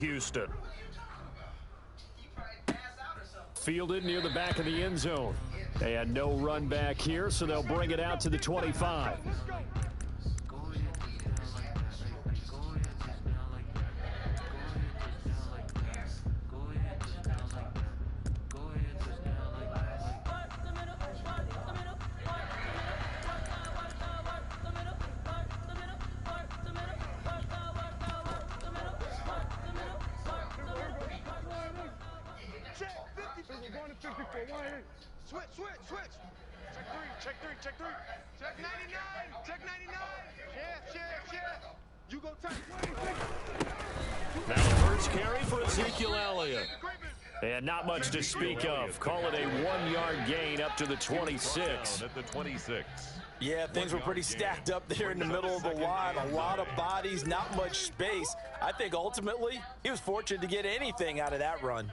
Houston. Fielded near the back of the end zone. They had no run back here, so they'll bring it out to the 25. Check three. Check 99. Check 99. Yeah. You go touch. Now the first carry for Ezekiel Elliott. And not much to speak of. Call it a 1-yard gain up to the 26. At the 26. Yeah, things were pretty stacked up there in the middle of the line. A lot of bodies, not much space. I think ultimately he was fortunate to get anything out of that run.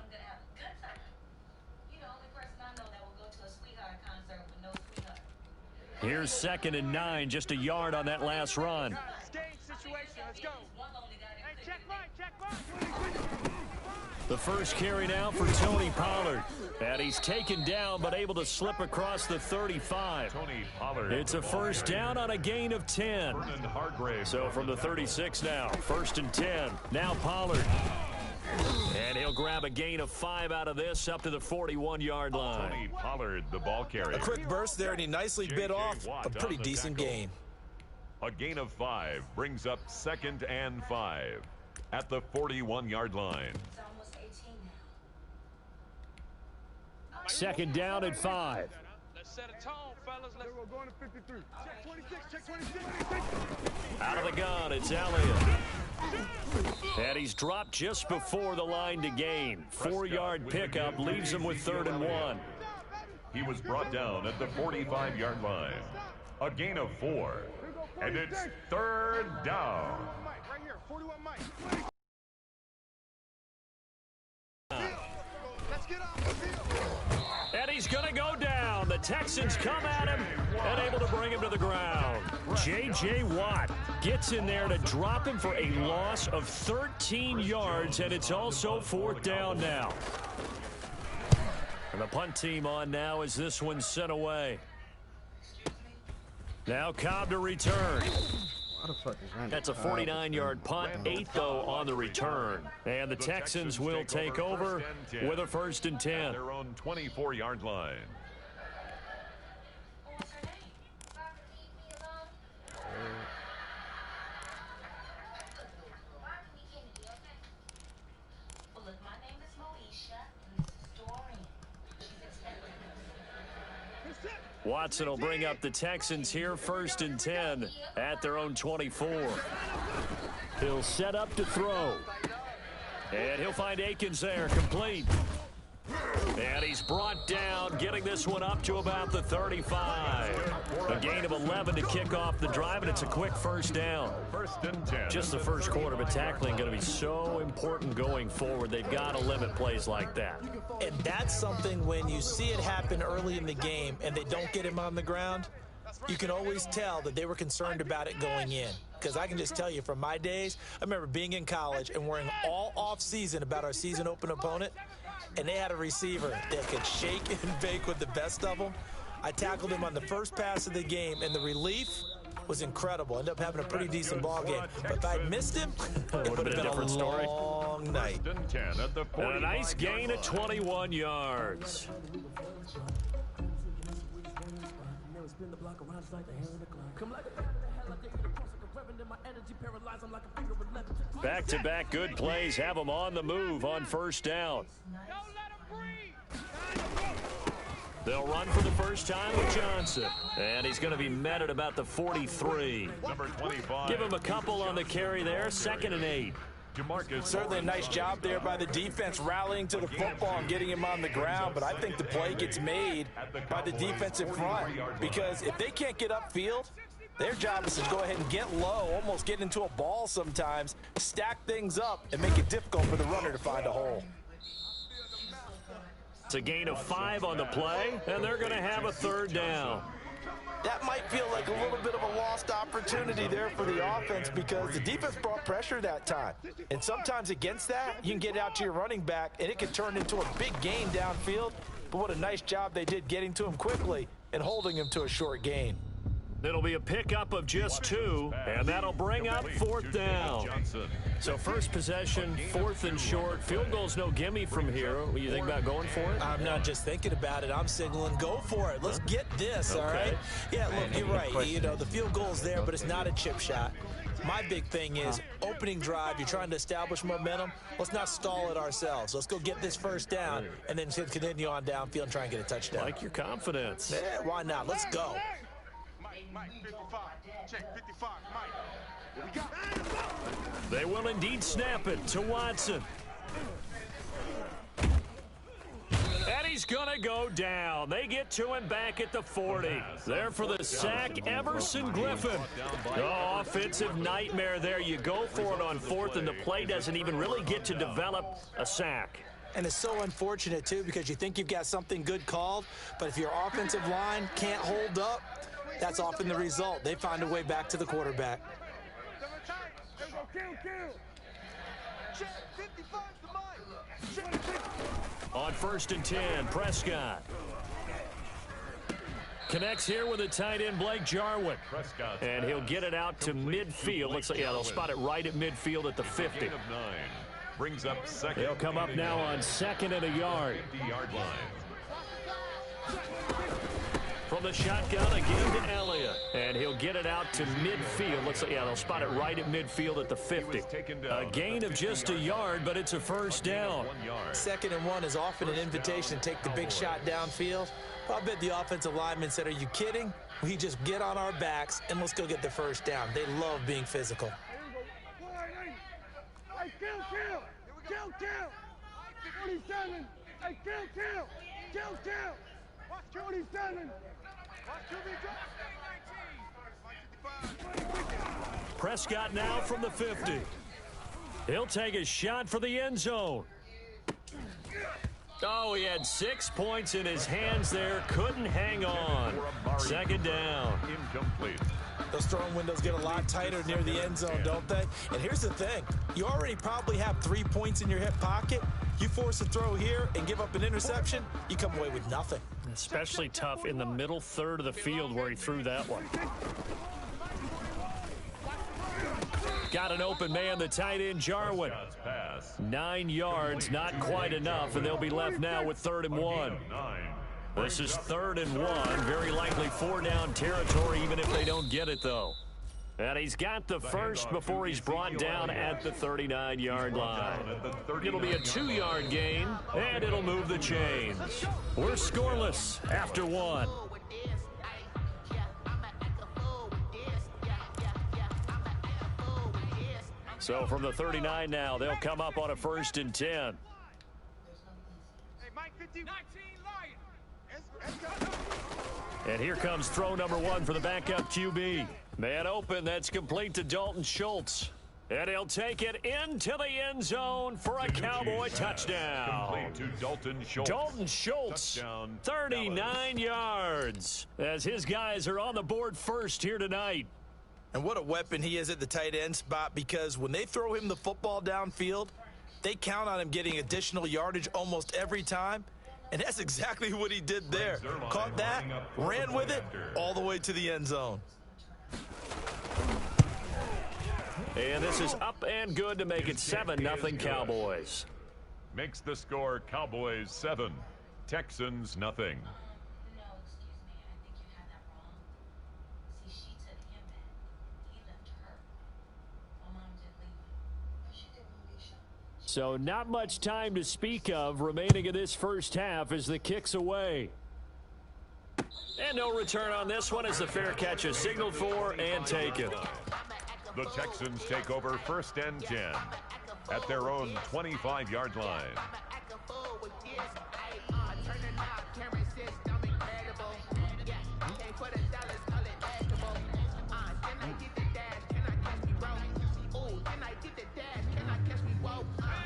Here's 2nd and 9, just a yard on that last run. Let's go. Hey, check right. The first carry now for Tony Pollard. And he's taken down but able to slip across the 35. Tony Pollard. It's a first down on a gain of 10. So from the 36 now, 1st and 10. Now Pollard. And he'll grab a gain of 5 out of this up to the 41-yard line. Tony Pollard, the ball carrier. A quick burst there, and he nicely bit off a pretty decent gain. A gain of 5 brings up 2nd and 5 at the 41-yard line. 2nd down at 5. Let's set a tone, fellas. Let's go going to 53. Check 26. Out of the gun, it's Elliott. And he's dropped just before the line to gain. 4-yard pickup leaves him with 3rd and 1. He was brought down at the 45-yard line. A gain of 4. And it's 3rd down. Right here, 41 Mike. Let's get off the field. And he's going to go down. The Texans come at him and able to bring him to the ground. J.J. Watt gets in there to drop him for a loss of 13 yards, and it's also 4th down now. And the punt team on now as this one's sent away. Now Cobb to return. That's a 49-yard punt, 8 though on the return. And the Texans will take over with a 1st and 10. Their own 24-yard line. Watson will bring up the Texans here, 1st and 10 at their own 24. He'll set up to throw. And he'll find Akins there, complete. And he's brought down, getting this one up to about the 35. A gain of 11 to kick off the drive, and it's a quick 1st down. 1st and 10. Just the first quarter, but tackling going to be so important going forward. They've got to limit plays like that. And that's something when you see it happen early in the game and they don't get him on the ground, you can always tell that they were concerned about it going in. Because I can just tell you from my days, I remember being in college and worrying all off-season about our season open opponent, and they had a receiver that could shake and bake with the best of them. I tackled him on the first pass of the game, and the relief was incredible. Ended up having a pretty decent ball game. But if I'd missed him, it would have been a different story. Long night. And a nice gain of 21 yards. Back-to-back good plays have them on the move on 1st down. They'll run for the first time with Johnson. And he's going to be met at about the 43. Number 25. Give him a couple on the carry there. 2nd and 8. Certainly a nice job there by the defense rallying to the football and getting him on the ground, but I think the play gets made by the defensive front, because if they can't get upfield, their job is to go ahead and get low, almost get into a ball sometimes, stack things up, and make it difficult for the runner to find a hole. It's a gain of 5 on the play, and they're going to have a 3rd down. that might feel like a little bit of a lost opportunity there for the offense because the defense brought pressure that time. And sometimes against that, you can get out to your running back, and it can turn into a big gain downfield. But what a nice job they did getting to him quickly and holding him to a short gain. It'll be a pickup of just 2, and that'll bring up 4th down. So first possession, 4th and short. Field goal's no gimme from here. What do you think about going for it? I'm not just thinking about it. I'm signaling go for it. Let's get this, all right? Yeah, look, you're right. You know, the field goal's there, but it's not a chip shot. My big thing is opening drive. You're trying to establish momentum. Let's not stall it ourselves. Let's go get this first down and then continue on downfield and try and get a touchdown. Like your confidence. Yeah, why not? Let's go. Mike, 55. Check 55, Mike. They will indeed snap it to Watson. And he's going to go down. They get to him back at the 40. There for the sack, Everson Griffin. Oh, offensive nightmare there. You go for it on 4th, and the play doesn't even really get to develop a sack. And it's so unfortunate, too, because you think you've got something good called, but if your offensive line can't hold up, that's often the result. They find a way back to the quarterback. On 1st and 10, Prescott connects here with the tight end, Blake Jarwin. And he'll get it out to midfield. Looks like, yeah, they'll spot it right at midfield at the 50. Brings up 2nd. They'll come up now on 2nd and a yard. 50-yard line. From the shotgun, again to Elliott. And he'll get it out to midfield. Looks like, yeah, they'll spot it right at midfield at the 50. A gain of just a yard, but it's a first down. 2nd and 1 is often an invitation to take the big shot downfield. But I bet the offensive lineman said, are you kidding? We just get on our backs and let's go get the first down. They love being physical. Hey, kill. 47. Hey, kill. 27. Prescott now from the 50. He'll take a shot for the end zone. Oh, he had 6 points in his hands there. Couldn't hang on. 2nd down. Incomplete. Those throwing windows get a lot tighter near the end zone, don't they? And here's the thing. You already probably have 3 points in your hip pocket. You force a throw here and give up an interception, you come away with nothing. Especially tough in the middle third of the field where he threw that one. Got an open man, the tight end, Jarwin. 9 yards, not quite enough, and they'll be left now with 3rd and 1. This is 3rd and 1, very likely 4-down territory, even if they don't get it, though. And he's got the first before he's brought down at the 39-yard line. It'll be a 2-yard gain, and it'll move the chains. We're scoreless after 1. So from the 39 now, they'll come up on a 1st and 10. Hey, Mike, 15. 19, Lion. And here comes throw number 1 for the backup QB. Man open, that's complete to Dalton Schultz. And he'll take it into the end zone for a Cowboy touchdown. Complete to Dalton Schultz. Dalton Schultz, Touchdown, 39 yards. As his guys are on the board first here tonight. And what a weapon he is at the tight end spot, because when they throw him the football downfield, they count on him getting additional yardage almost every time. And that's exactly what he did there. Caught that, ran with it, all the way to the end zone. And this is up and good to make it 7-0 Cowboys. Makes the score Cowboys 7, Texans 0. So not much time to speak of remaining in this first half as the kick's away. And no return on this one as the fair catch is signaled for and taken. The Texans take over 1st and 10 at their own 25-yard line.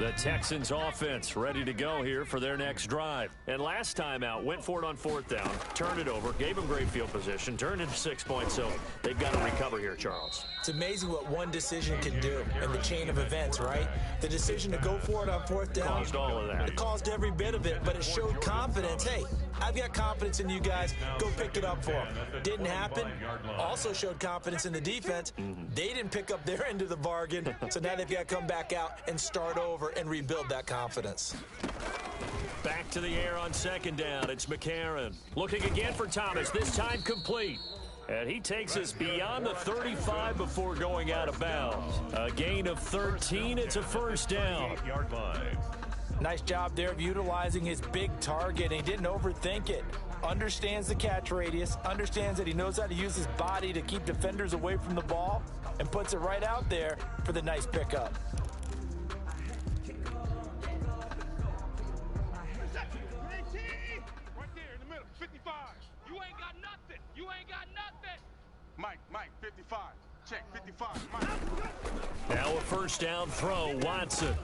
The Texans offense ready to go here for their next drive. And last time out, went for it on 4th down, turned it over, gave them great field position, turned into 6 points, so they've got to recover here, Charles. It's amazing what one decision can do in the chain of events, right? The decision to go for it on 4th down. Caused all of that. It caused every bit of it, but it showed confidence. Hey, I've got confidence in you guys. Go pick it up for them. Didn't happen. Also showed confidence in the defense. They didn't pick up their end of the bargain, so now they've got to come back out and start over and rebuild that confidence. Back to the air on 2nd down. It's McCarron. Looking again for Thomas, this time complete. And he takes us beyond the 35 before going out of bounds. A gain of 13. It's a 1st down. 8-yard line. Nice job there of utilizing his big target. He didn't overthink it. Understands the catch radius, understands that he knows how to use his body to keep defenders away from the ball, and puts it right out there for the nice pickup. Right there in the middle, 55. You ain't got nothing. You ain't got nothing. Mike, 55. Check, 55. Mike. Now a 1st down throw, Watson.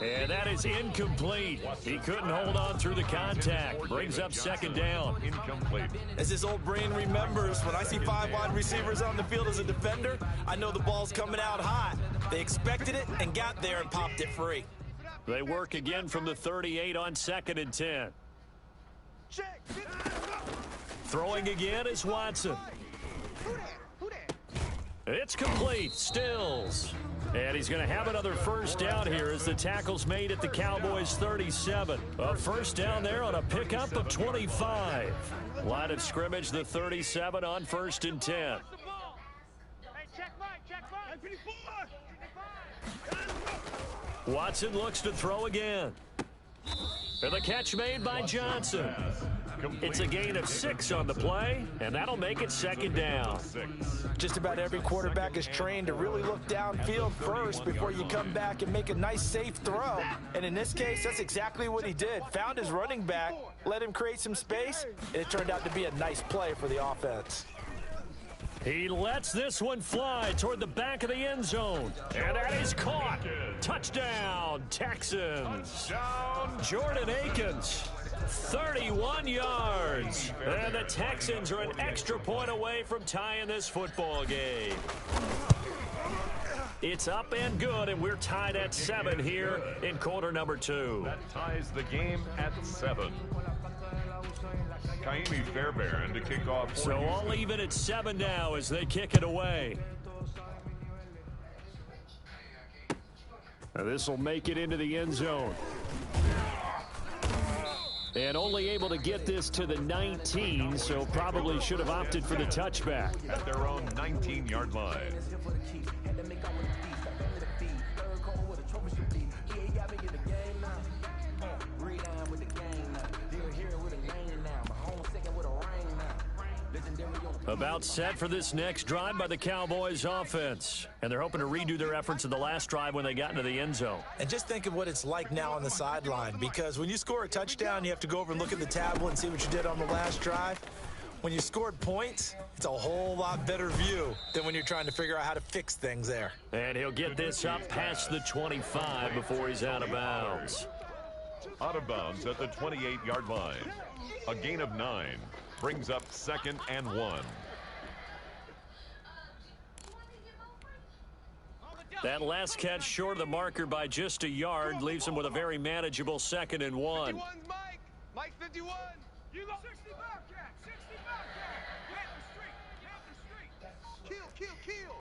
And that is incomplete. He couldn't hold on through the contact. Brings up 2nd down. Incomplete. As his old brain remembers, when I see 5 wide receivers on the field as a defender, I know the ball's coming out hot. They expected it and got there and popped it free. They work again from the 38 on 2nd and 10. Check. Throwing again is Watson. Who that? It's complete. Stills. And he's going to have another 1st down here as the tackle's made at the Cowboys 37. A 1st down there on a pickup of 25. Line of scrimmage, the 37 on 1st and 10. Hey, check Mike. 54. Watson looks to throw again. And the catch made by Johnson. It's a gain of 6 on the play, and that'll make it 2nd down. Just about every quarterback is trained to really look downfield first before you come back and make a nice, safe throw. And in this case, that's exactly what he did. Found his running back, let him create some space, and it turned out to be a nice play for the offense. He lets this one fly toward the back of the end zone. And that is caught. Touchdown, Texans. Jordan Akins, 31 yards. And the Texans are an extra point away from tying this football game. It's up and good, and we're tied at 7 here in quarter number 2. That ties the game at 7. Kaimi Fairbairn to kick off. So all even at 7 now as they kick it away. This will make it into the end zone. And only able to get this to the 19, so probably should have opted for the touchback. At their own 19-yard line. About set for this next drive by the Cowboys offense. And they're hoping to redo their efforts in the last drive when they got into the end zone. And just think of what it's like now on the sideline, because when you score a touchdown, you have to go over and look at the tablet and see what you did on the last drive. When you scored points, it's a whole lot better view than when you're trying to figure out how to fix things there. And he'll get this up past the 25 before he's out of bounds. Out of bounds at the 28-yard line. A gain of 9. Brings up 2nd and 1. That last catch short of the marker by just a yard leaves him with a very manageable 2nd and 1. 51's Mike. Mike 51. You go 60 Bobcat. 60 Bobcat. Get the street. Get the street. Kill.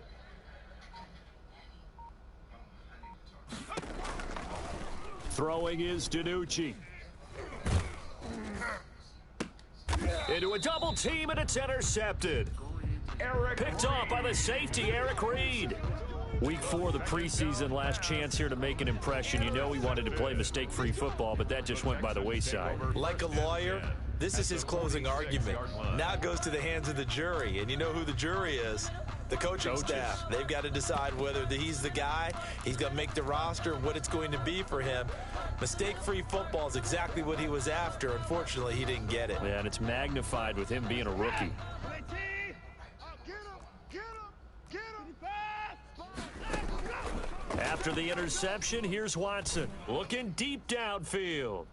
Throwing is DiNucci. Into a double team, and it's intercepted. Picked off by the safety, Eric Reed. Week 4 of the preseason, last chance here to make an impression. You know he wanted to play mistake-free football, but that just went by the wayside. Like a lawyer, this is his closing argument. Now it goes to the hands of the jury, and you know who the jury is. The coaching staff. They've got to decide whether he's the guy, he's going to make the roster, what it's going to be for him. Mistake-free football is exactly what he was after. Unfortunately, he didn't get it. Yeah, and it's magnified with him being a rookie. After the interception, here's Watson looking deep downfield.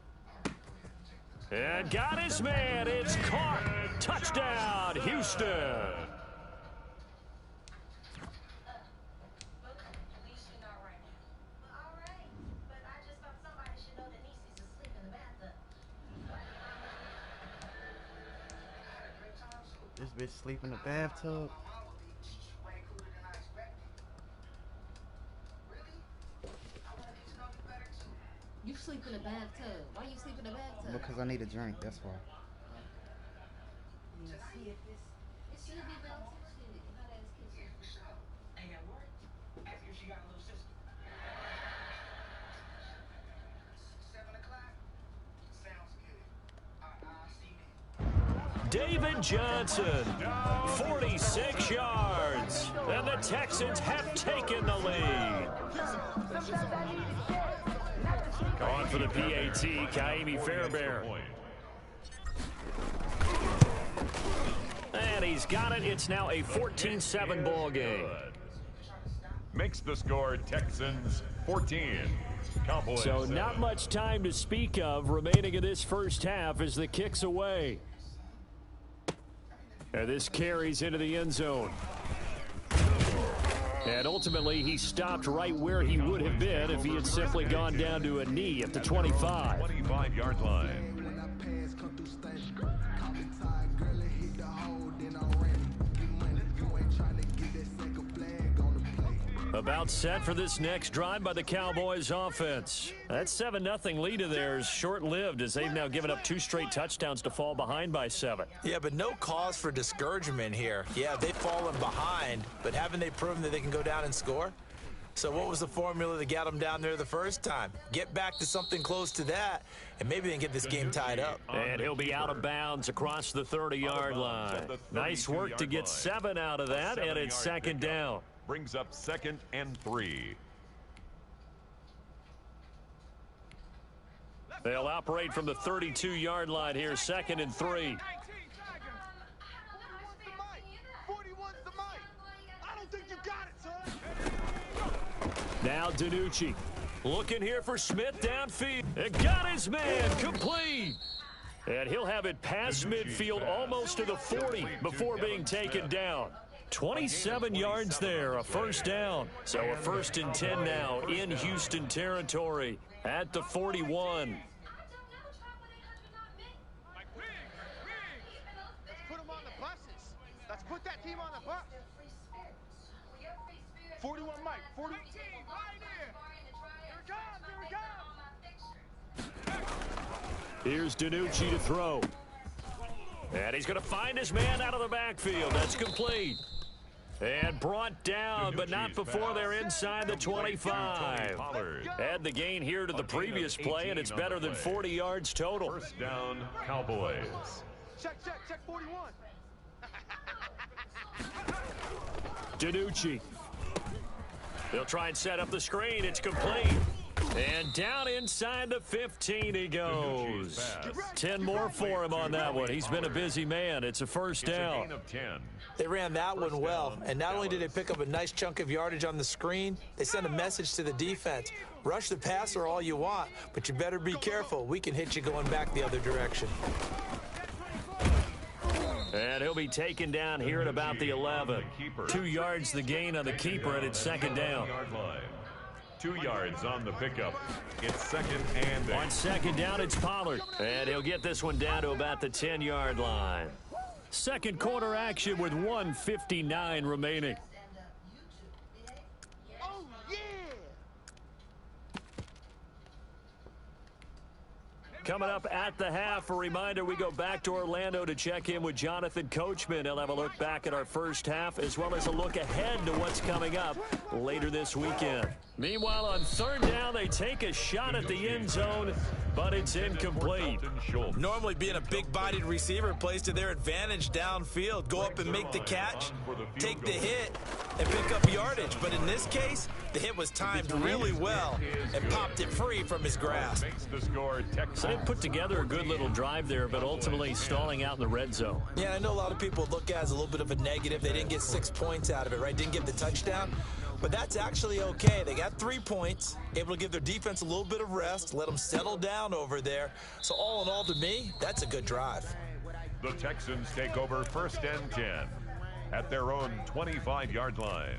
And got his man. It's caught. Touchdown, Houston. This bitch sleep in the bathtub. You sleep in the bathtub. Why you sleep in the bathtub? Because I need a drink, that's why. Yeah, see if it should be bathtub shit. How that's kitchen. Ain't at work. Ask if she got a little sister. 7 o'clock? Sounds good. I'll see you. David Johnson, 46 yards. And the Texans have taken the lead. On for the PAT, Kaimi Fairbairn. And he's got it. It's now a 14-7 ball game. Makes the score Texans 14. Cowboys. So not much time to speak of remaining in this first half as the kick's away. And this carries into the end zone. And ultimately, he stopped right where he would have been if he had simply gone down to a knee at the 25. 25-yard line. About set for this next drive by the Cowboys offense. That 7-0 lead of theirs short-lived as they've now given up 2 straight touchdowns to fall behind by 7. Yeah, but no cause for discouragement here. Yeah, they've fallen behind, but haven't they proven that they can go down and score? So what was the formula that got them down there the first time? Get back to something close to that, and maybe they can get this game tied up. And he'll be out of bounds across the 30-yard line. Nice work to get 7 out of that, and it's second down. Brings up 2nd and 3. They'll operate from the 32-yard line here, 2nd and 3. Now DiNucci looking here for Smith downfield. It got his man complete. And he'll have it past midfield almost to the 40 before being taken down. 27 yards there, a first down. So a 1st and 10 now in Houston territory at the 41. Let's put them on the buses. Let's put that team on the bus. 41, Mike. 40. Right here it comes. Here's DiNucci to throw. And he's going to find his man out of the backfield. That's complete. And brought down, but not before they're inside the 25. Add the gain here to the previous play, and it's better than 40 yards total. First down, Cowboys. Check 41. DiNucci. They'll try and set up the screen. It's complete. And down inside the 15 he goes. 10 more for him on that one. He's been a busy man. It's a first down. It's a gain of 10. They ran that one well, and not only did they pick up a nice chunk of yardage on the screen, they sent a message to the defense. Rush the passer all you want, but you better be careful. We can hit you going back the other direction. And he'll be taken down here at about the 11. 2 yards the gain on the keeper, and it's second down. 2 yards on the pickup. It's 2nd and 8. On second down, it's Pollard. And he'll get this one down to about the 10-yard line. Second quarter action with 1:59 remaining. Oh, yeah. Coming up at the half, a reminder, we go back to Orlando to check in with Jonathan Coachman. He'll have a look back at our first half as well as a look ahead to what's coming up later this weekend. Meanwhile, on third down, they take a shot at the end zone, but it's incomplete. Normally being a big-bodied receiver plays to their advantage downfield. Go up and make the catch, take the hit, and pick up yardage. But in this case, the hit was timed really well and popped it free from his grasp. So they put together a good little drive there, but ultimately stalling out in the red zone. Yeah, I know a lot of people look at it as a little bit of a negative. They didn't get 6 points out of it, right? Didn't get the touchdown. But that's actually okay. They got 3 points, able to give their defense a little bit of rest, let them settle down over there. So all in all, to me, that's a good drive. The Texans take over 1st and 10 at their own 25-yard line.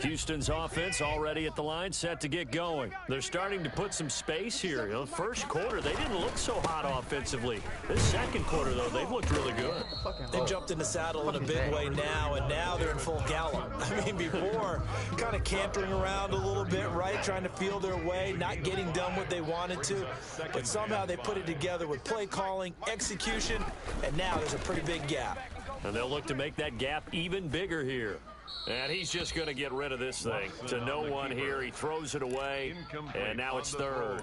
Houston's offense already at the line, set to get going. They're starting to put some space here. You know, first quarter, they didn't look so hot offensively. This second quarter, though, they've looked really good. They've jumped in the saddle in a big way now, and now they're in full gallop. I mean, before, kind of cantering around a little bit, right, trying to feel their way, not getting done what they wanted to. But somehow they put it together with play calling, execution, and now there's a pretty big gap. And they'll look to make that gap even bigger here. And he's just going to get rid of this thing. To no one here. He throws it away, and now it's third.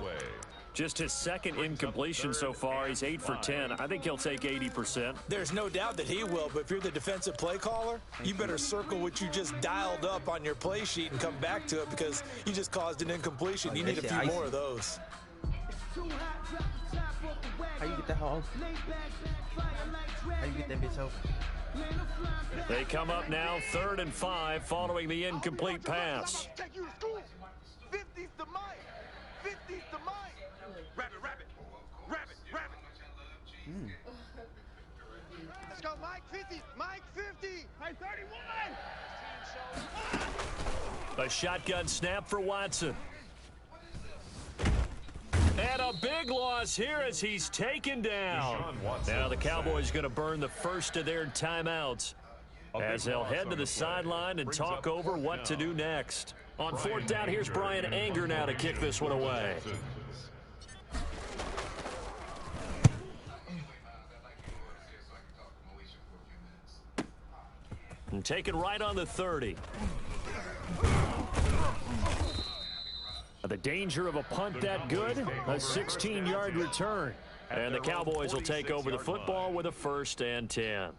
Just his second incompletion so far. He's 8 for 10. I think he'll take 80%. There's no doubt that he will, but if you're the defensive play caller, you better circle what you just dialed up on your play sheet and come back to it because you just caused an incompletion. You need a few more of those. How you get that hole? How you get that bitch open? They come up now 3rd and 5 following the incomplete pass. Take you to school. 50's the mic. 50's the mic. Rabbit, rabbit. Rabbit, rabbit. Let's go, Mike 50. Mike 50. Hey, 31. A shotgun snap for Watson. And a big loss here as he's taken down. Now the Cowboys going to burn the first of their timeouts as they'll head to the sideline and talk over what to do next. On 4th down, here's Brian Anger now to kick this one away. And taken right on the 30. The danger of a punt that good, a 16-yard return. And the Cowboys will take over the football with a 1st and 10.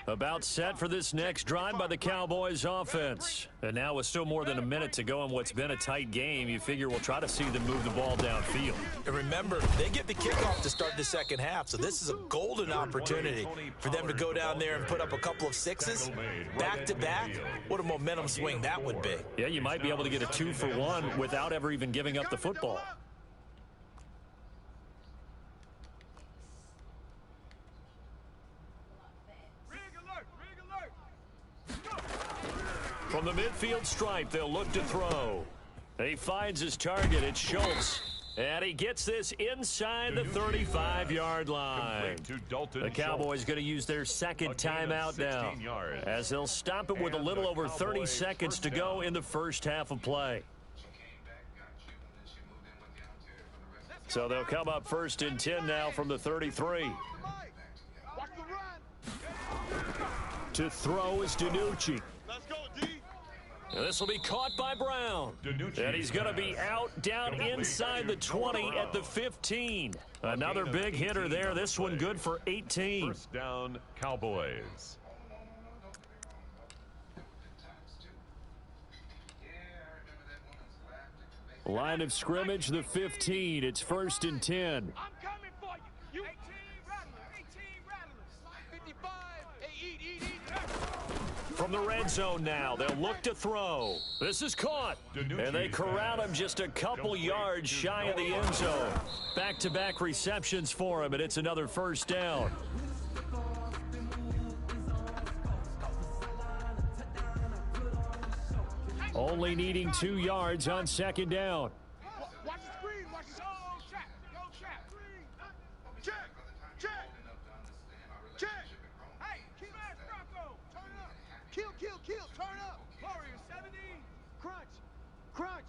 About set for this next drive by the Cowboys offense. And now with still more than a minute to go in what's been a tight game, you figure we'll try to see them move the ball downfield. And remember, they get the kickoff to start the second half, so this is a golden opportunity for them to go down there and put up a couple of sixes back-to-back. What a momentum swing that would be. Yeah, you might be able to get a 2-for-1 without ever even giving up the football. From the midfield stripe, they'll look to throw. He finds his target. It's Schultz. And he gets this inside the 35-yard line. The Cowboys going to use their second timeout now as they'll stop it with a little over 30 seconds to go in the first half of play. So they'll come up 1st and 10 now from the 33. To throw is DiNucci. Let's go, D. And this will be caught by Brown. And he's going to be out down inside the 20 at the 15. Another big hitter there. This one good for 18. 1st down, Cowboys. Line of scrimmage, the 15. It's 1st and 10. I'm coming for you. 18 rattlers. 55. Hey, eat. From the red zone now, they'll look to throw. This is caught. And they corral him just a couple yards shy of the end zone. Back-to-back receptions for him, and it's another 1st down. Only needing 2 yards on 2nd down. Watch the screen. Watch the trap. Go trap. Check. Hey, keep ass Bronco. Turn up. Kill. Turn up. Warrior 70. Crunch.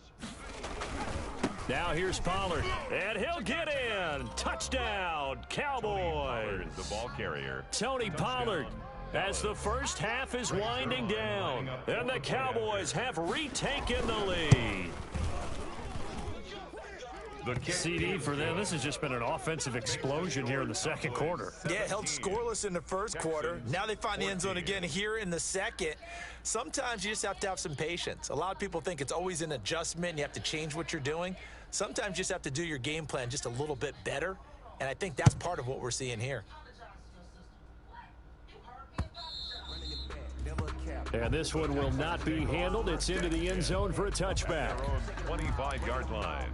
Now here's Pollard. And he'll get in. Touchdown, Cowboys. The ball carrier. Tony Pollard as the first half is winding down, and the Cowboys have retaken the lead. CD for them, this has just been an offensive explosion here in the second quarter. Yeah, held scoreless in the first quarter. Now they find the end zone again here in the second. Sometimes you just have to have some patience. A lot of people think it's always an adjustment. You have to change what you're doing. Sometimes you just have to do your game plan just a little bit better, and I think that's part of what we're seeing here. And this one will not be handled. It's into the end zone for a touchback. 25-yard line.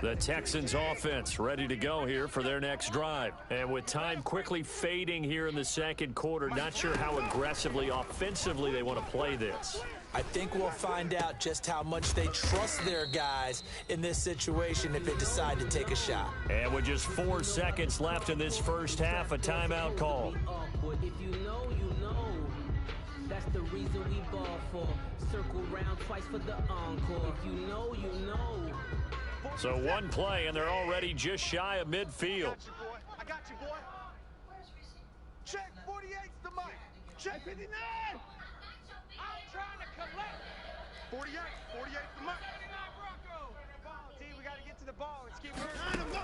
The Texans offense ready to go here for their next drive. And with time quickly fading here in the second quarter, not sure how aggressively, offensively they want to play this. I think we'll find out just how much they trust their guys in this situation if they decide to take a shot. And with just 4 seconds left in this first half, a timeout call. If you know, you know. That's the reason we ball for. Circle round twice for the encore. If you know, you know. So one play, and they're already just shy of midfield. I got you, boy. Check 48's the mic. Check 59. I'm trying to collect. 48 the mic. 59 T, we got to get to the ball. Let's keep moving.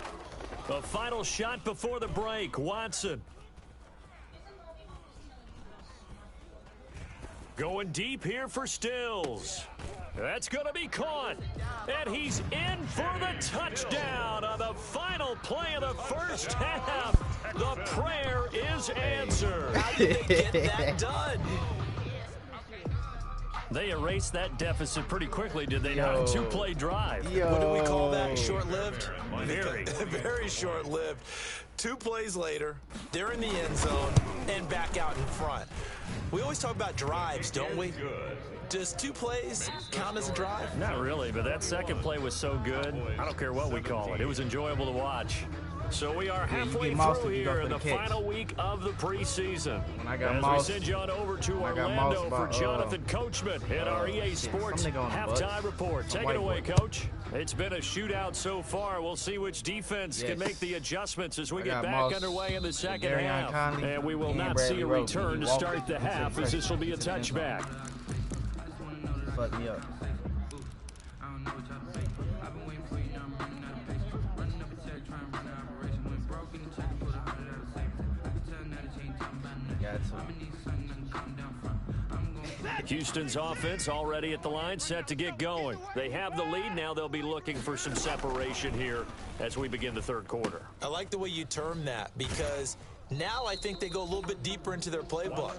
The final shot before the break, Watson. Going deep here for Stills. That's going to be caught. And he's in for the touchdown on the final play of the first half. The prayer is answered. How did they get that done? They erased that deficit pretty quickly, did they not? A 2-play drive. What do we call that? Short-lived? Very. Very short-lived. 2 plays later, they're in the end zone and back out in front. We always talk about drives, don't we? Does 2 plays count as a drive? Not really, but that second play was so good. I don't care what we call it. It was enjoyable to watch. So we are halfway through here in the final week of the preseason. As we send you on over to Orlando for Jonathan Coachman in our EA Sports halftime report. Take it away, Coach. It's been a shootout so far. We'll see which defense can make the adjustments as we get back underway in the second half. And we will not see a return to start the half, as this will be a touchback. Fuck me up. Houston's offense already at the line, set to get going. They have the lead. Now they'll be looking for some separation here as we begin the third quarter. I like the way you term that, because now I think they go a little bit deeper into their playbook.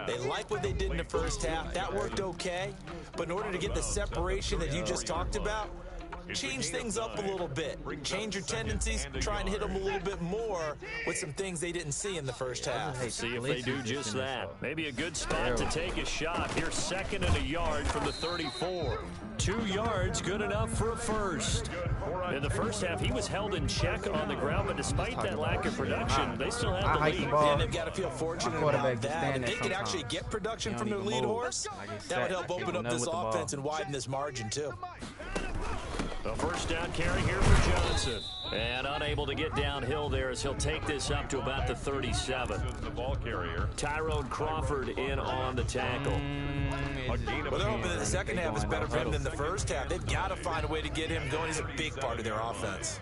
They like what they did in the first half. That worked okay. But in order to get the separation that you just talked about, change things up a little bit. Change your tendencies, try and hit them a little bit more with some things they didn't see in the first half. See if they do just that. Maybe a good spot to take a shot. Here, 2nd and a yard from the 34. 2 yards, good enough for a first. In the first half, he was held in check on the ground, but despite that lack of production, they still have the lead. And they've got to feel fortunate about that. If they could actually get production from their lead horse, that would help open up this offense and widen this margin, too. A first down carry here for Johnson. And unable to get downhill there as he'll take this up to about the 37. The ball carrier. Tyrone Crawford in on the tackle. Well, they're hoping that the second half is better for him than the first half. They've got to find a way to get him going. He's a big part of their offense.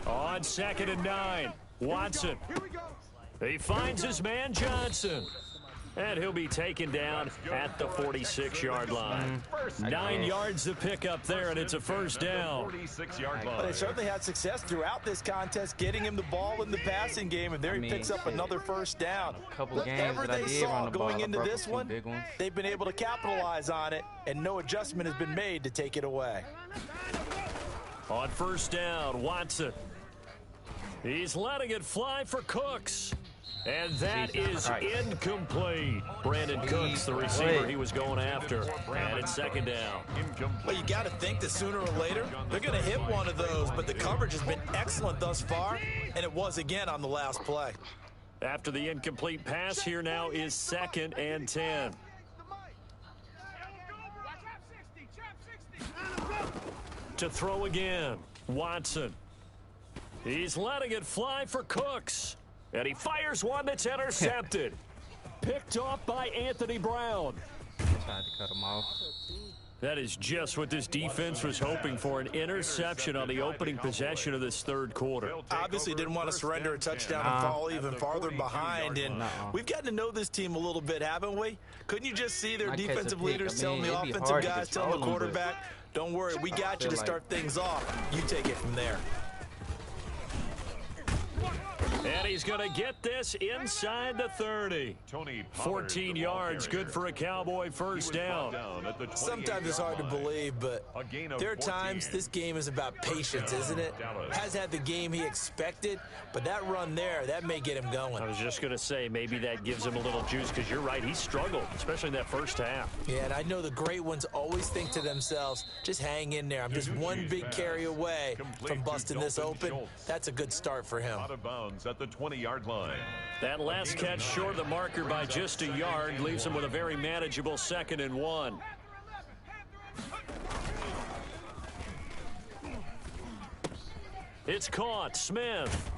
On 2nd and 9, Watson. He finds his man Johnson. And he'll be taken down at the 46-yard line. 9 yards to pick up there, and it's a first down. 46-yard line. But they certainly had success throughout this contest, getting him the ball in the passing game, and there he picks up another first down. Whatever they saw going into this one, they've been able to capitalize on it, and no adjustment has been made to take it away. On first down, Watson. He's letting it fly for Cooks. And that is incomplete. Brandon Cooks, the receiver he was going after. And it's 2nd down. Well, you got to think that sooner or later they're going to hit one of those, but the coverage has been excellent thus far, and it was again on the last play. After the incomplete pass, here now is 2nd and 10. To throw again, Watson. He's letting it fly for Cooks. And he fires one that's intercepted. Picked off by Anthony Brown. Tried to cut him off. That is just what this defense was hoping for, an interception on the opening possession of this third quarter. Obviously didn't want to surrender a touchdown and fall even farther behind. And we've gotten to know this team a little bit, haven't we? Couldn't you just see their defensive leaders telling the offensive guys, telling the quarterback, don't worry, we got you to start things off. You take it from there. And he's going to get this inside the 30. 14 yards, good for a Cowboy first down. Sometimes it's hard to believe, but there are times this game is about patience, isn't it? Has had the game he expected, but that run there, that may get him going. I was just going to say, maybe that gives him a little juice, because you're right, he struggled, especially in that first half. Yeah, and I know the great ones always think to themselves, just hang in there. I'm just one big carry away from busting this open. That's a good start for him. Out of bounds at the 20-yard line. That last catch short of the marker by just a yard leaves him with a very manageable 2nd and 1. It's caught. Smith.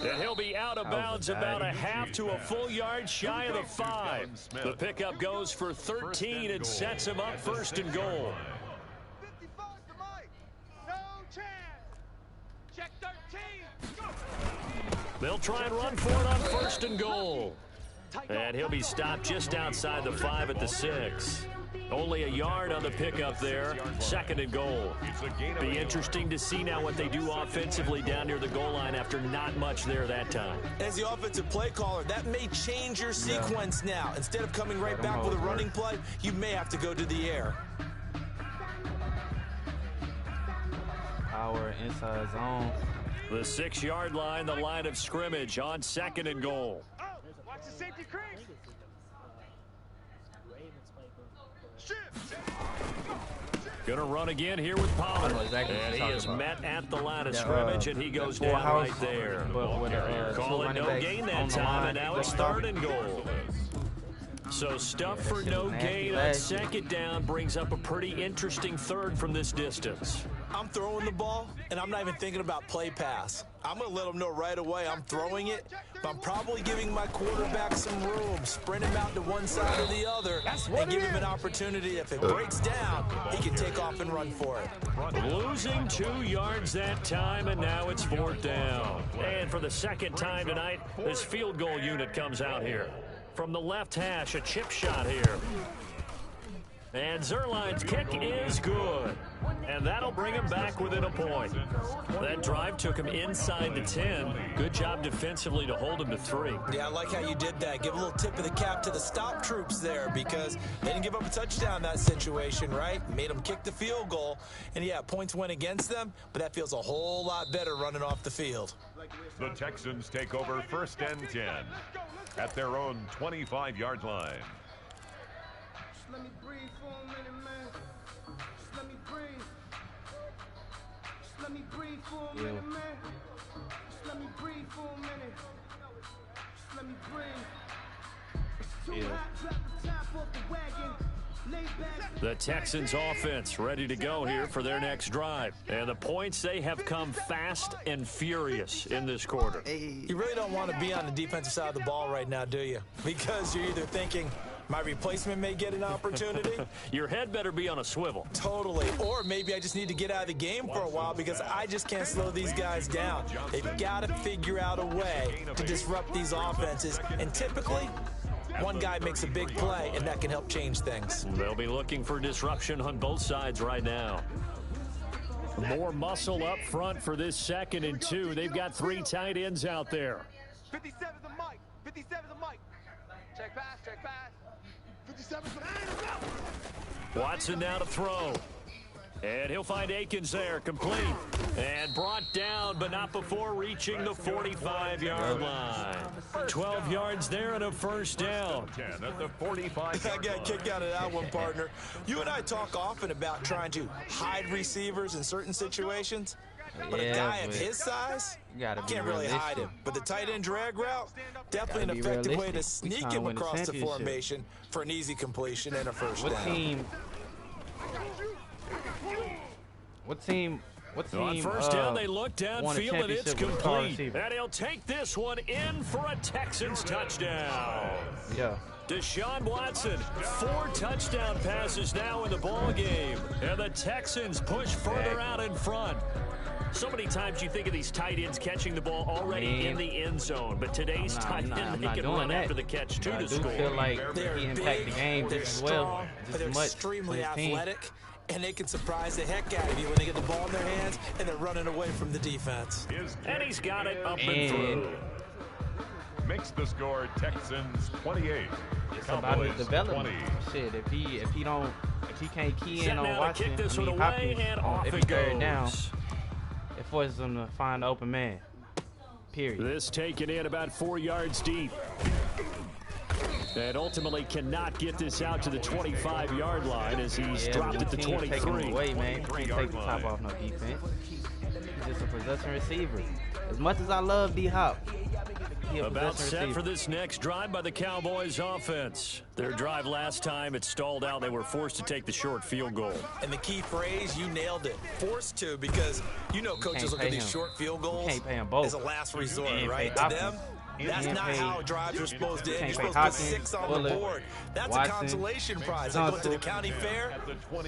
And he'll be out of bounds about a half to a full yard shy of the 5. The pickup goes for 13 and sets him up 1st and goal. 55 to Mike. No chance. Check 13. Go. They'll try and run for it on 1st and goal. And he'll be stopped just outside the 5 at the 6. Only a yard on the pickup there. 2nd and goal. Be interesting to see now what they do offensively down near the goal line after not much there that time. As the offensive play caller, that may change your sequence now. Instead of coming right back with a running play, you may have to go to the air. Power inside zone. The 6-yard line, the line of scrimmage on 2nd and goal. Oh, watch the safety crease. Gonna run again here with Pollard. And he is met at the line of scrimmage, and he goes down right there. Call it no gain that time, and now it's 3rd and goal. So stuff for no gain on 2nd down brings up a pretty interesting 3rd from this distance. I'm throwing the ball, and I'm not even thinking about play pass. I'm going to let them know right away I'm throwing it, but I'm probably giving my quarterback some room, sprint him out to one side or the other, and give him an opportunity. If it breaks down, he can take off and run for it. Losing 2 yards that time, and now it's 4th down. And for the 2nd time tonight, this field goal unit comes out here. From the left hash, a chip shot here. And Zerline's kick is good. And that'll bring him back within a point. That drive took him inside the 10. Good job defensively to hold him to 3. Yeah, I like how you did that. Give a little tip of the cap to the stop troops there, because they didn't give up a touchdown in that situation, right? Made them kick the field goal. And yeah, points went against them, but that feels a whole lot better running off the field. The Texans take over 1st and 10 at their own 25-yard line. Just let me breathe for a minute, man. Just let me breathe. Just let me breathe for a minute, man. Just let me breathe for a minute. Just let me breathe. It's too hot, drop the top off the wagon. The Texans offense ready to go here for their next drive. And the points, they have come fast and furious in this quarter. You really don't want to be on the defensive side of the ball right now, do you? Because you're either thinking, my replacement may get an opportunity. Your head better be on a swivel. Totally. Or maybe I just need to get out of the game for a while because I just can't slow these guys down. They've got to figure out a way to disrupt these offenses. And typically, one guy makes a big play, and that can help change things. They'll be looking for disruption on both sides right now. More muscle up front for this 2nd and 2. They've got 3 tight ends out there. 57 to Mike. 57 to Mike. Check pass, check pass. 57 to Mike. Watson now to throw. And he'll find Akins there, complete. And brought down, but not before reaching the 45-yard line. 12 yards there and a 1st down. 10 at the 45. I got a kick out of that one, partner. You and I talk often about trying to hide receivers in certain situations. But a Yeah, guy of but his size, you gotta be can't really hide him. realistic. But the tight end drag route, definitely an Gotta be effective way to realistic. We sneak trying to him win the across the championship. formation for an easy completion and a first What down. team? On first down, they look won a downfield, and it's championship with a tall complete. receiver? And he'll take this one in for a Texans touchdown. Yeah. Deshaun Watson, 4 touchdown passes now in the ball game, and the Texans push further out in front. So many times you think of these tight ends catching the ball already in the end zone, but today's tight end, they can run after the catch to the score. I do feel like They're he impact the game they're just as well, strong, just they're as much extremely for his team. athletic, and they can surprise the heck out of you when they get the ball in their hands and they're running away from the defense. And he's got it up and through. Makes the score Texans 28. It's about his Cowboys development. 20. Shit, if he can't key in Set on now to Watson, kick this I mean one away, Hopkins, and off if it he third goes. down, it forces him to find the open man. Period. This taken in about 4 yards deep. And ultimately cannot get this out to the 25-yard line as he's dropped at the 23. Taking away, man. You can't take the top off no defense. He's just a possession receiver. As much as I love D-Hop, he a About possession set receiver. for this next drive by the Cowboys offense. Their drive last time, it stalled out. They were forced to take the short field goal. And the key phrase, you nailed it. Forced to, because you know coaches look at these short field goals can't pay him both. as a last resort, can't right? pay To them, that's can't not pay- how drives are supposed to end. You're can't supposed pay to put 6 on Hopkins, the Bullock, board. That's Watson, a consolation prize. Like going to the Johnson. county fair,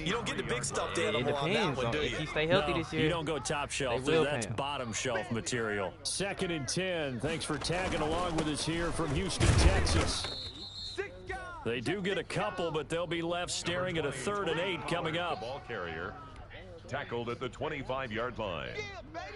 you don't get the big stuffed It animal on that depends one, on do if he you? stay healthy No, this year. you don't go top shelf. They will That's pay him. bottom shelf material. 2nd and 10. Thanks for tagging along with us here from Houston, Texas. They do get a couple, but they'll be left staring at a 3rd and 8 coming up. Ball carrier tackled at the 25-yard line.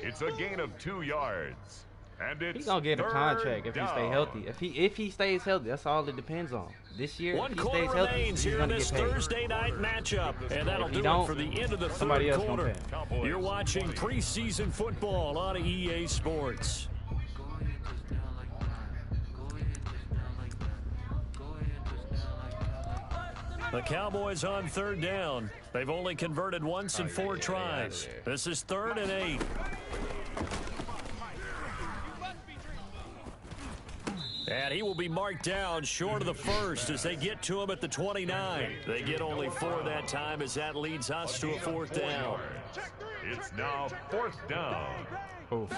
It's a gain of 2 yards. And it's He's gonna get a third contract if he stay down. healthy. If he stays healthy, that's all it depends on. This year, One if he quarter stays healthy, remains he's here in gonna this get paid. Thursday night matchup, and that'll If he do it don't, for the end of the somebody 3rd else gonna quarter. pay him. You're watching preseason football on EA Sports. The Cowboys on 3rd down. They've only converted once in 4 tries. This is 3rd and 8. And he will be marked down short of the first as they get to him at the 29. They get only 4 that time as that leads us to a 4th down. It's now 4th down. Oof.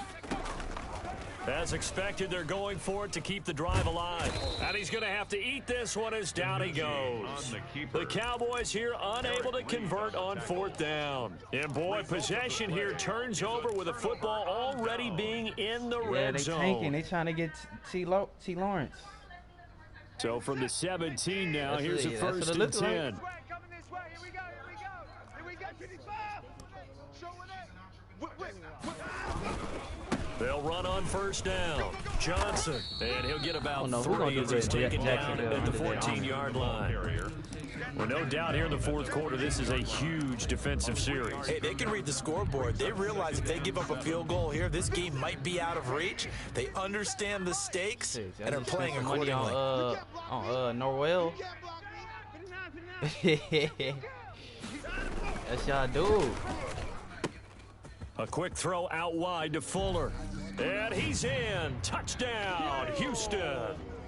As expected, they're going for it to keep the drive alive. And he's going to have to eat this one as down he goes. The Cowboys here unable to convert on 4th down. And boy, possession here turns over with the football already being in the Yeah, red they zone. tanking. They trying to get T. Lawrence. So from the 17 now, That's here's it, a yeah, that's what 1st it and looks like. 10. Coming this way. Here we go. Here we go. Here we go. 55. Showing it. They'll run on 1st down. Johnson, and he'll get about know who 3 gonna do as he's good. taken down Jacksonville at the under that 14-yard line. Carrier Well, no doubt here in the 4th quarter, this is a huge defensive series. Hey, they can read the scoreboard. They realize if they give up a field goal here, this game might be out of reach. They understand the stakes and are playing Spend some money accordingly. on Norwell. That's y'all do. A quick throw out wide to Fuller. And he's in. Touchdown, Houston.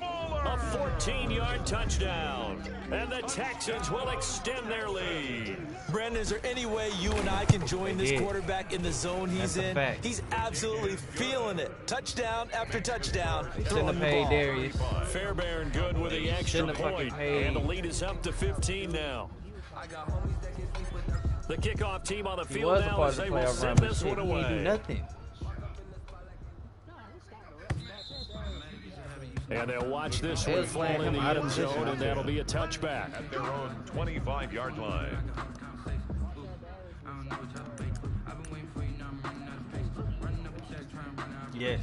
A 14-yard touchdown. And the Texans will extend their lead. Brandon, is there any way you and I can join this did. quarterback in the zone he's That's a in? fact. He's absolutely feeling it. Touchdown after touchdown. Shouldn't Throwing have the paid ball. Darius. Fairbairn good with the extra Shouldn't have fucking point. paid. And the lead is up to 15 now. The kickoff team on the He field was a now part as of the they will playoff send run, but this shit, one he ain't do away. nothing. And they'll watch this They'll one fall slam in the him out of end position zone, out and there. that'll be a touchback. at their own 25-yard line. Yes.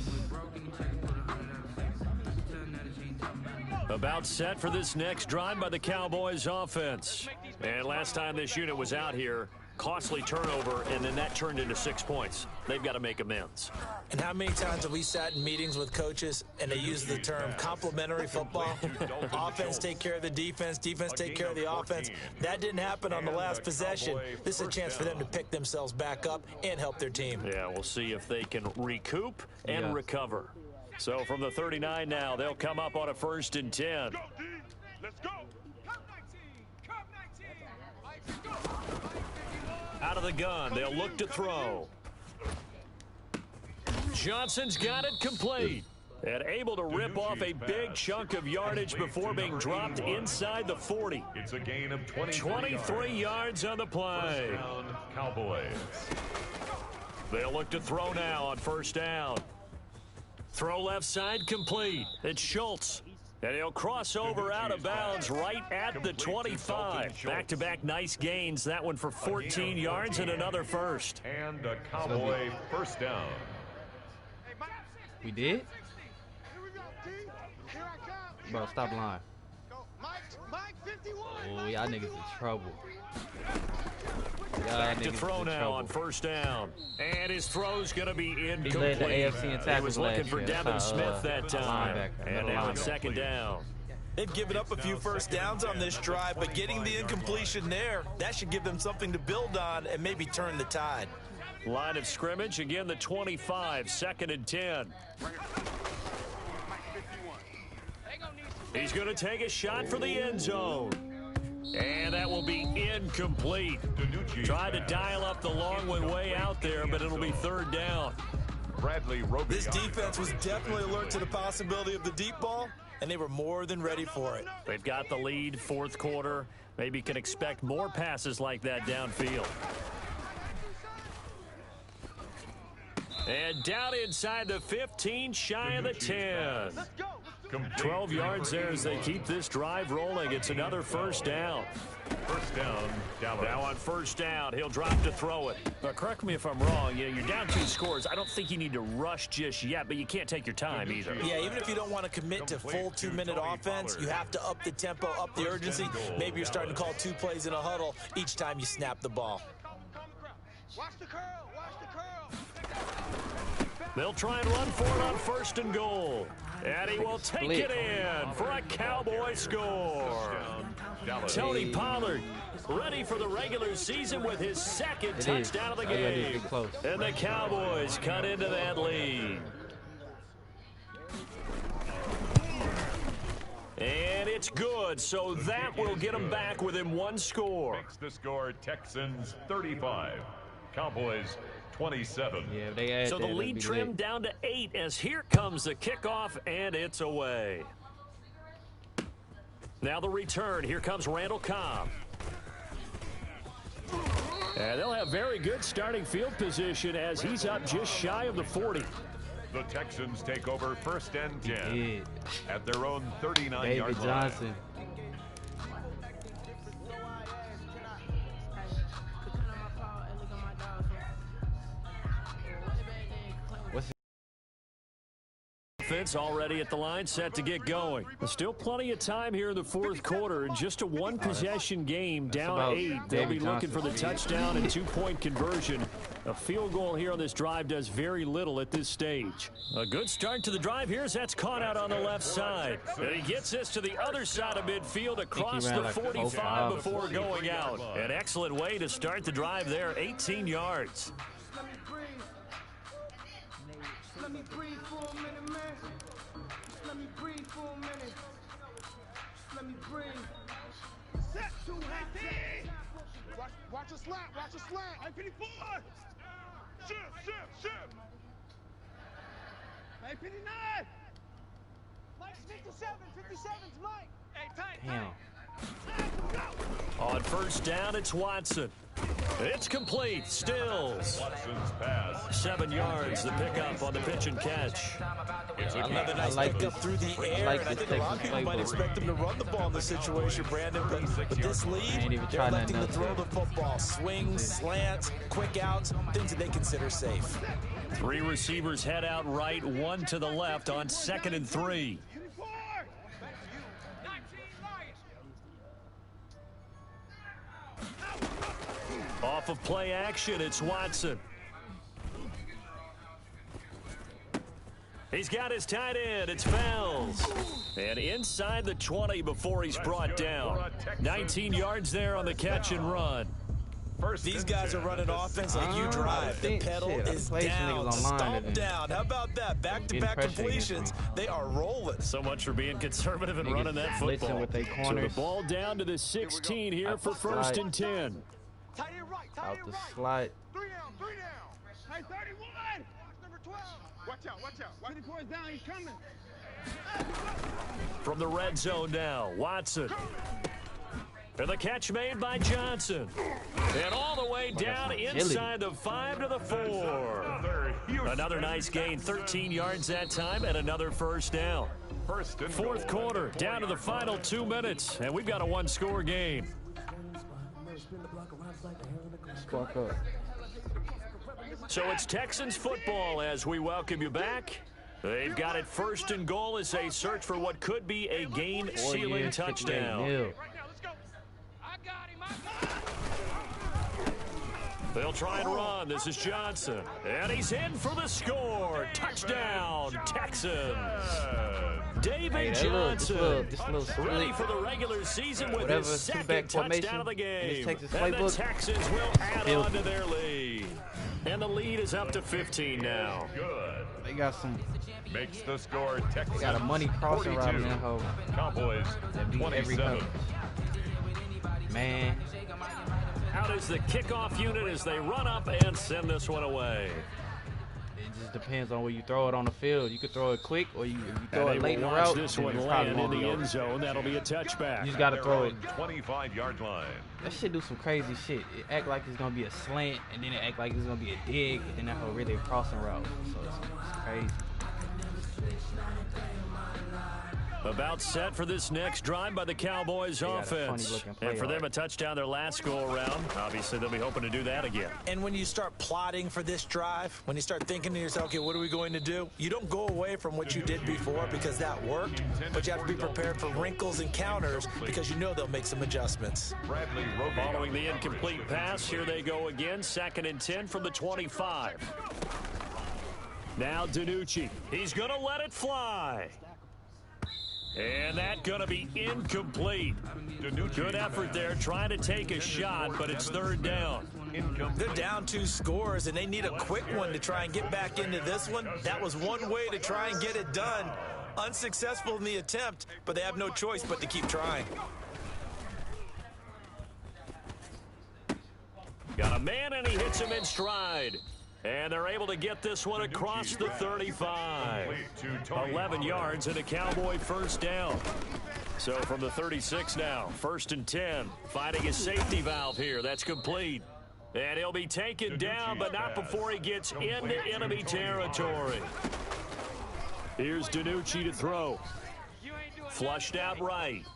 About set for this next drive by the Cowboys offense. And last time this unit was out here, Costly turnover, and then that turned into 6 points. They've got to make amends. And how many times have we sat in meetings with coaches and they use the term complementary football? Offense take care of the defense, defense take care of the offense. That didn't happen on the last possession. This is a chance for them to pick themselves back up and help their team. Yeah, we'll see if they can recoup and recover. So from the 39 now, they'll come up on a 1st and 10. Go, D. Let's go. Out of the gun, they'll look to throw. Johnson's got it complete. And able to rip off a big chunk of yardage before being dropped inside the 40. It's a gain of 23 yards on the play. First down, Cowboys. They'll look to throw now on 1st down. Throw left side complete. It's Schultz. And he'll cross over out of bounds right at the 25. Back-to-back nice gains. That one for 14 yards and another first. And a Cowboy 1st down. We did? Here we go, D. Here I come. Bro, stop lying. Go. Mike 51. Oh, y'all niggas in trouble. Back to throw now on 1st down. And his throw's going to be incomplete. He led the AFC in He tackles was looking last for year. Devin Smith that time. And now it's 2nd down. They've given up a few first downs on this drive, but getting the incompletion there, that should give them something to build on and maybe turn the tide. Line of scrimmage, again the 25, 2nd and 10. He's going to take a shot for the end zone. And that will be incomplete. Tried to dial up the long one way out there, but it'll be 3rd down. This defense was definitely alert to the possibility of the deep ball, and they were more than ready for it. They've got the lead, 4th quarter. Maybe can expect more passes like that downfield. And down inside the 15, shy of the 10. 12 yards there as they keep this drive rolling. It's another 1st down. 1st down, Dallas. Now on 1st down, he'll drop to throw it. But correct me if I'm wrong. You know, you're down 2 scores. I don't think you need to rush just yet, but you can't take your time either. Yeah, even if you don't want to commit to full 2-minute offense, you have to up the tempo, up the urgency. Maybe you're starting to call 2 plays in a huddle each time you snap the ball. Watch the curl. Watch the curl. They'll try and run for it on 1st and goal. And he will take it in for a Cowboy score. Tony Pollard ready for the regular season with his 2nd touchdown of the game. And the Cowboys cut into that lead. And it's good, so that will get them back within 1 score. Makes the score Texans 35, Cowboys 27. Yeah, they add so the lead trimmed down to 8 as here comes the kickoff, and it's away. Now the return. Here comes Randall Cobb. And they'll have very good starting field position as he's up just shy of the 40. The Texans take over 1st and 10 at their own 39-yard line. Johnson. Offense already at the line, set to get going. There's still plenty of time here in the 4th quarter. In just a 1-possession game, down 8. They'll be looking for the touchdown and 2-point conversion. A field goal here on this drive does very little at this stage. A good start to the drive here as that's caught out on the left side. And he gets this to the other side of midfield across the 45 before going out. An excellent way to start the drive there, 18 yards. Let me breathe for a minute, man. Let me breathe for a minute. Let me breathe. Set 2 happy. Watch a slant. Watch a slant. I'm 54. Ship. Hey, 59. Mike's 57. 57's Mike. Hey, tight. Damn. On 1st down, it's Watson. It's complete. Stills. Watson's pass. 7 yards, the pickup on the pitch and catch. Another nice pickup through the air, and I think a lot of people might expect them to run the ball in this situation, Brandon, but this lead, they're electing to throw the football. Swings, slants, quick outs, things that they consider safe. 3 receivers head out right, 1 to the left on 2nd and 3. Off of play action, it's Watson. He's got his tight end. It's Fells. And inside the 20 before he's brought down. 19 yards there on the catch and run. These guys are running offense like you drive. The pedal is down, stomp down. How about that? Back-to-back completions. They are rolling. So much for being conservative and running that football. With their So corners. the ball down to the 16 here for first and 10. Out the slot. 3 down, 3 down. Hey, 31. Number 12. Watch out, watch out. 24 is down, he's coming. From the red zone now, Watson. And the catch made by Johnson. And all the way down inside the 5 to the 4. Another nice gain, 13 yards that time, and another first down. Fourth quarter, down to the final 2 minutes, and we've got a one-score game. Spark up. So it's Texans football as we welcome you back. They've got it first and goal as they search for what could be a game-sealing touchdown. They'll try and run. This is Johnson. And he's in for the score. Touchdown, Texans. David Johnson ready for the regular season with his second touchdown of the game. And the Texans will add on to their lead. And the lead is up to 15 now. They got some. Makes the score Texans. They got a money crossing route in that hole. Cowboys That beat every 27. coach. Man. Out is the kickoff unit as they run up and send this one away. It just depends on where you throw it on the field. You could throw it quick, or you throw it late in the watch route. This one land in the end zone. That'll be a touchback. You just got to throw it. 25-yard line. That shit do some crazy shit. It act like it's going to be a slant, and then it act like it's going to be a dig, and then that whole really a crossing route. So it's crazy. About set for this next drive by the Cowboys offense. And for them, a touchdown their last go-around. Obviously, they'll be hoping to do that again. And when you start plotting for this drive, when you start thinking to yourself, okay, what are we going to do? You don't go away from what you did before because that worked, but you have to be prepared for wrinkles and counters because you know they'll make some adjustments. Following the incomplete pass, here they go again. 2nd and 10 from the 25. Now DiNucci. He's going to let it fly. And that's going to be incomplete. Good effort there, trying to take a shot, but it's 3rd down. They're down 2 scores, and they need a quick one to try and get back into this one. That was one way to try and get it done. Unsuccessful in the attempt, but they have no choice but to keep trying. Got a man, and he hits him in stride. And they're able to get this one across the 35. 11 yards and a Cowboy first down. So from the 36 now, 1st and 10. Finding his safety valve here. That's complete. And he'll be taken down, but not before he gets into enemy territory. Here's DiNucci to throw. Flushed out right.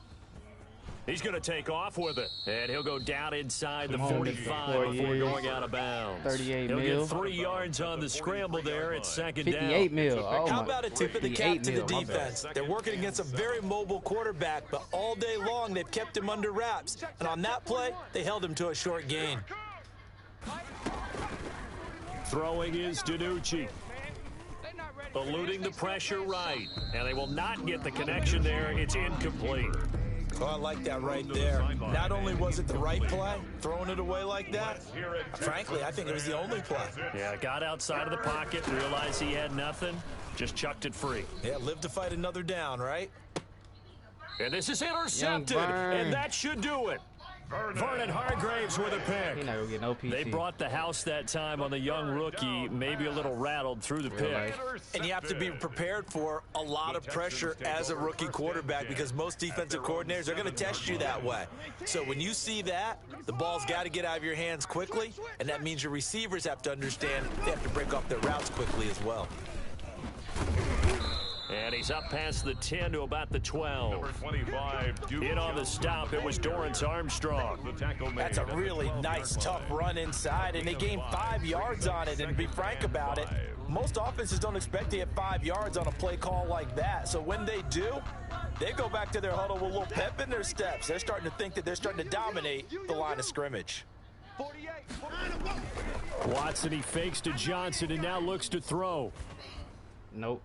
He's going to take off with it, and he'll go down inside the 45 before going out of bounds. 38 he'll mil. get 3 yards on the scramble there at 2nd down. 58 mil. Oh, how about a tip of the cap to the mil, defense? They're working against a very mobile quarterback, but all day long they've kept him under wraps. And on that play, they held him to a short gain. Throwing is DiNucci. Eluding the pressure right, and they will not get the connection there. It's incomplete. Oh, I like that right there. Not only was it the right play, throwing it away like that, frankly, I think it was the only play. Yeah, got outside of the pocket, realized he had nothing, just chucked it free. Yeah, live to fight another down, right? And this is intercepted, and that should do it. Vernon Hargraves with a pick. He not gonna get no PT. They brought the house that time on the young rookie, maybe a little rattled through the pick. And you have to be prepared for a lot of pressure as a rookie quarterback because most defensive coordinators are going to test you that way. So when you see that, the ball's got to get out of your hands quickly, and that means your receivers have to understand they have to break off their routes quickly as well. And he's up past the 10 to about the 12. Number 25. In on the stop, it was Dorrance Armstrong. That's a really nice, tough run inside, and they gained 5 yards on it. And to be frank about it, most offenses don't expect to get 5 yards on a play call like that. So when they do, they go back to their huddle with a little pep in their steps. They're starting to think that they're starting to dominate the line of scrimmage. 48. Watson, he fakes to Johnson and now looks to throw. Nope.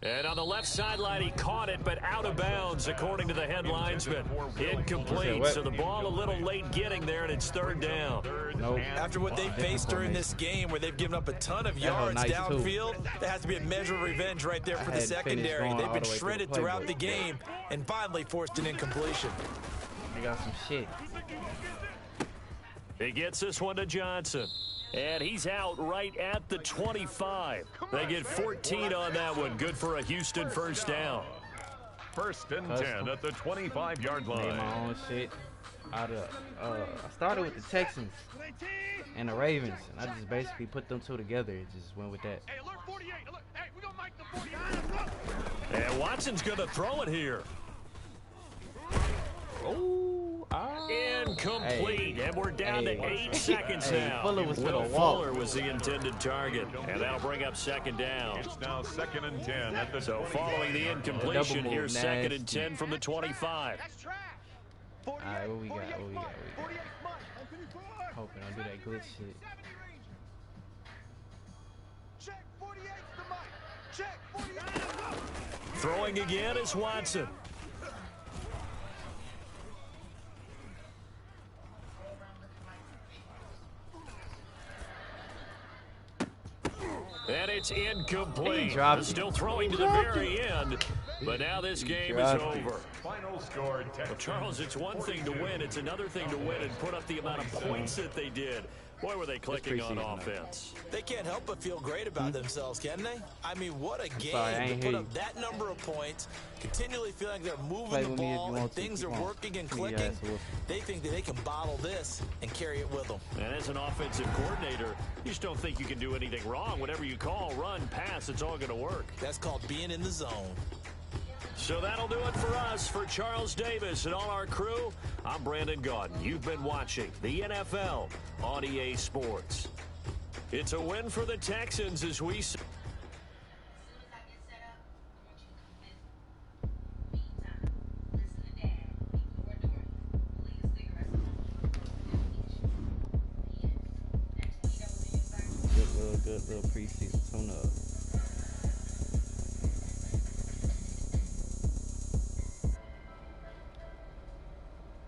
And on the left sideline, he caught it, but out of bounds, according to the headlinesman. Incomplete, so the ball a little late getting there, and it's third down. Nope. After what they faced during this game, where they've given up a ton of yards downfield, there has to be a measure of revenge right there for the secondary. They've been shredded throughout the game and finally forced an incompletion. They got some shit. He gets this one to Johnson. And he's out right at the 25. They get 14 on that one. Good for a Houston first down. First and 10 at the 25-yard Made line. my own shit out of. I started with the Texans and the Ravens, and I just basically put them two together. It just went with that. Hey, alert 48. Alert. Hey, we gonna make the 48. And Watson's going to throw it here. Oh, Incomplete. And we're down to 8 seconds now. Fuller was Will gonna walk. Fuller was the intended target. And that'll bring up second down. It's now second and 10 at the So following the incompletion, Double move, here's second and nasty. 10 from the 25. That's trash. All right, what we got? 48 months. Hoping I do that glitch shit. Check 48 the mic. Check 48. Throwing again is Watson. And it's incomplete. Still throwing to the very end. But now this game is over. final score. Well, Charles, it's one thing to win. It's another thing to win and put up the amount of points that they did. Boy, were they clicking on offense. They can't help but feel great about themselves, can they? I mean, what a game Sorry, to put up that number of points, continually feeling like they're moving the ball and things are working and clicking. They think that they can bottle this and carry it with them. And as an offensive coordinator, you just don't think you can do anything wrong. Whatever you call, run, pass, it's all going to work. That's called being in the zone. So that'll do it for us. For Charles Davis and all our crew, I'm Brandon Gaudin. You've been watching the NFL on EA Sports. It's a win for the Texans as we... Good little preseason tune-up.